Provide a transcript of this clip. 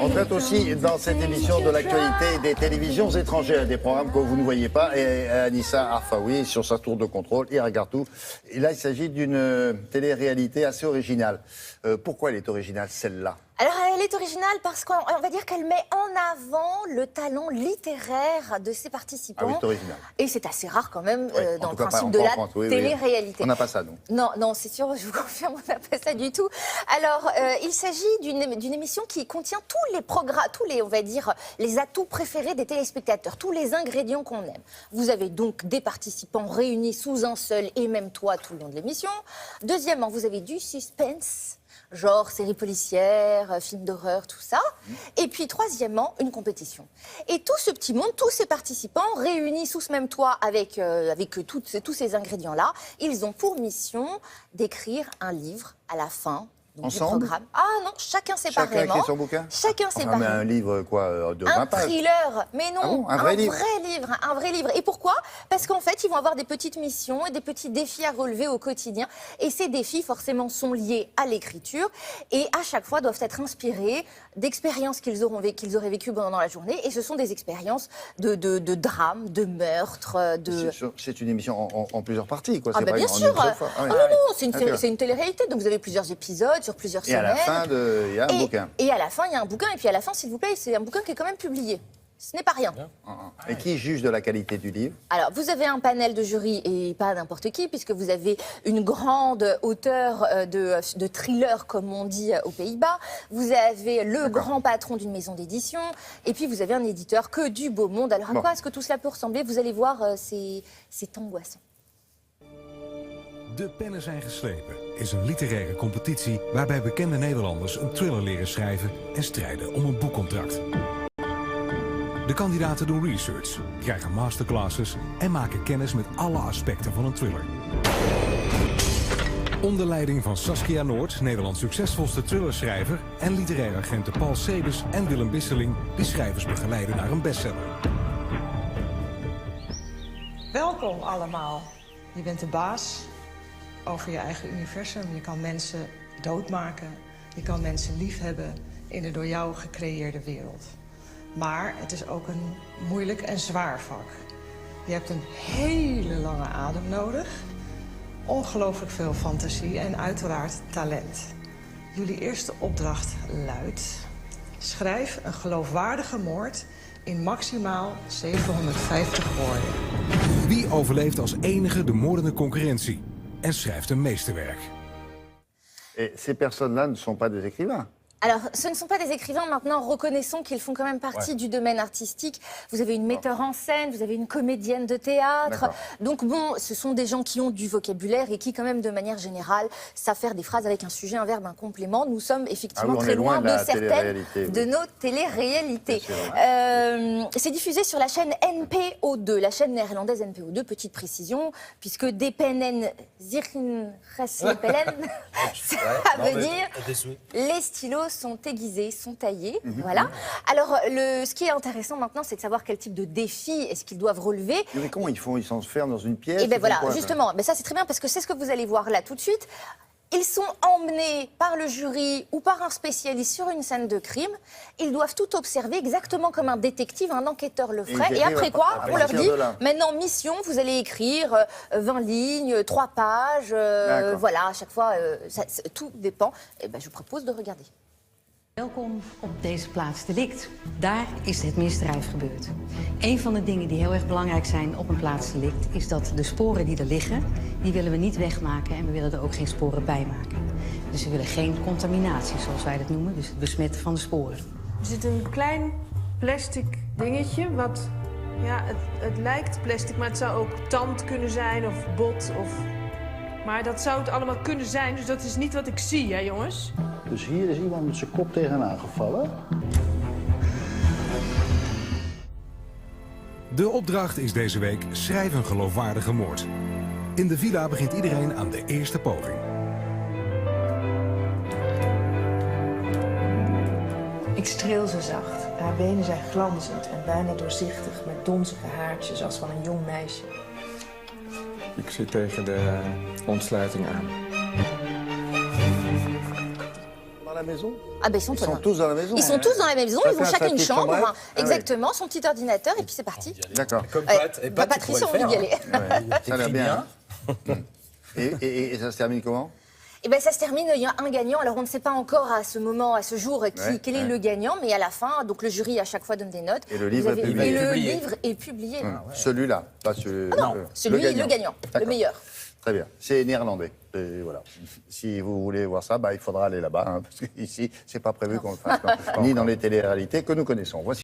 On traite aussi dans cette émission de l'actualité des télévisions étrangères, des programmes que vous ne voyez pas. Et Anissa Arfaoui, sur sa tour de contrôle, il regarde tout. Et là, il s'agit d'une télé-réalité assez originale. Pourquoi elle est originale, celle-là ? Alors, elle est originale parce qu'on va dire qu'elle met en avant le talent littéraire de ses participants. Ah oui, c'est original. Et c'est assez rare quand même dans le cas, principe pas de la France, télé-réalité. On n'a pas ça, nous. Non, c'est sûr, je vous confirme, on n'a pas ça du tout. Alors, il s'agit d'une émission qui contient tous les programmes, on va dire, les atouts préférés des téléspectateurs, tous les ingrédients qu'on aime. Vous avez donc des participants réunis sous un seul et même toit tout le long de l'émission. Deuxièmement, vous avez du suspense, genre séries policières, films d'horreur, tout ça. Et puis, troisièmement, une compétition. Et tout ce petit monde, tous ces participants réunis sous ce même toit avec tous ces ingrédients-là, ils ont pour mission d'écrire un livre à la fin du programme. Ah non, chacun séparément. Chacun écrit son bouquin. Chacun séparément. Mais un livre, quoi, de 20 pages. Un thriller, mais non, Ah bon, un vrai livre. Un vrai livre. Et pourquoi ? Parce qu'en fait, ils vont avoir des petites missions et des petits défis à relever au quotidien. Et ces défis, forcément, sont liés à l'écriture et à chaque fois doivent être inspirés d'expériences qu'ils auraient vécues pendant la journée. Et ce sont des expériences de drame, de meurtre, de... C'est une émission en plusieurs parties, quoi. Ah bah bien sûr. Non, c'est une télé-réalité. Donc vous avez plusieurs épisodes sur plusieurs semaines. Et à la fin, il y a un bouquin. Et à la fin, il y a un bouquin. Et puis à la fin, s'il vous plaît, c'est un bouquin qui est quand même publié. Ce n'est pas rien. Et qui juge de la qualité du livre ? Alors, vous avez un panel de jury, et pas n'importe qui, puisque vous avez une grande auteure de thriller, comme on dit aux Pays-Bas. Vous avez le grand patron d'une maison d'édition. Et puis, vous avez un éditeur que du beau monde. Alors, à quoi est-ce que tout cela peut ressembler ? Vous allez voir, c'est angoissant. De pennen zijn geslepen is een literaire competitie waarbij bekende Nederlanders een thriller leren schrijven en strijden om een boekcontract. De kandidaten doen research, krijgen masterclasses en maken kennis met alle aspecten van een thriller. Onder leiding van Saskia Noord, Nederlands succesvolste thrillerschrijver, en literair agenten Paul Sebes en Willem Bisseling, die schrijvers begeleiden naar een bestseller. Welkom allemaal. Je bent de baas over je eigen universum. Je kan mensen doodmaken. Je kan mensen liefhebben in de door jou gecreëerde wereld. Maar het is ook een moeilijk en zwaar vak. Je hebt een hele lange adem nodig. Ongelooflijk veel fantasie en uiteraard talent. Jullie eerste opdracht luidt: schrijf een geloofwaardige moord in maximaal 750 woorden. Wie overleeft als enige de moordende concurrentie en schrijft een meesterwerk? Et ces personnes-là ne sont pas des écrivains. Alors, ce ne sont pas des écrivains. Maintenant, reconnaissons qu'ils font quand même partie du domaine artistique. Vous avez une metteur en scène, vous avez une comédienne de théâtre. Donc bon, ce sont des gens qui ont du vocabulaire et qui, quand même, de manière générale, savent faire des phrases avec un sujet, un verbe, un complément. Nous sommes effectivement très loin de certaines de nos téléréalités. C'est diffusé sur la chaîne NPO2, la chaîne néerlandaise NPO2. Petite précision, puisque DPNN Zirin Reslepelen, ça veut dire les stylos sont aiguisés, sont taillés, voilà. Alors, ce qui est intéressant maintenant, c'est de savoir quel type de défi est-ce qu'ils doivent relever. Mais comment ils font ? Ils s'enferment dans une pièce ? Et bien voilà, justement, ça c'est très bien parce que c'est ce que vous allez voir là tout de suite. Ils sont emmenés par le jury ou par un spécialiste sur une scène de crime. Ils doivent tout observer exactement comme un détective, un enquêteur le ferait. Et après quoi, on leur dit, maintenant, mission, vous allez écrire 20 lignes, 3 pages. Voilà, à chaque fois, tout dépend. Et ben, je vous propose de regarder. Welkom op deze plaats delict. Daar is het misdrijf gebeurd. Een van de dingen die heel erg belangrijk zijn op een plaats delict is dat de sporen die er liggen, die willen we niet wegmaken en we willen er ook geen sporen bij maken. Dus we willen geen contaminatie, zoals wij dat noemen, dus het besmetten van de sporen. Er zit een klein plastic dingetje, wat, ja, het lijkt plastic, maar het zou ook tand kunnen zijn of bot of... Maar dat zou het allemaal kunnen zijn, dus dat is niet wat ik zie, hè jongens? Dus hier is iemand met zijn kop tegenaan gevallen. De opdracht is deze week: schrijf een geloofwaardige moord. In de villa begint iedereen aan de eerste poging. Ik streel ze zacht. Haar benen zijn glanzend en bijna doorzichtig met donzige haartjes als van een jong meisje. Ik zit tegen de ontsluiting aan. Dans la maison? Ah ben ils sont, Ils sont tous dans la maison? Ils sont tous dans la maison, Ça ils ont fait chacun sa une petite chambre. chambrette? Hein. Ah Exactement, son petit ordinateur, et puis c'est parti. D'accord. Comme Ouais. Pat. Et Bah, Pat, tu Patrice, pourrais on le veut y faire, aller. hein. Ça a l'air T'écris bien. Et ça se termine comment? Et ben ça se termine, il y a un gagnant. Alors on ne sait pas encore à ce moment, à ce jour, quel est le gagnant, mais à la fin, donc le jury à chaque fois donne des notes. Et le livre est publié. Et le Publié. livre est publié. Celui-là, pas celui. Non, celui, le gagnant, le D'accord. meilleur. Très bien. C'est néerlandais. Et voilà. Si vous voulez voir ça, il faudra aller là-bas, hein, parce qu'ici, c'est pas prévu qu'on le fasse. Non. Ni dans les téléréalités que nous connaissons. Voici.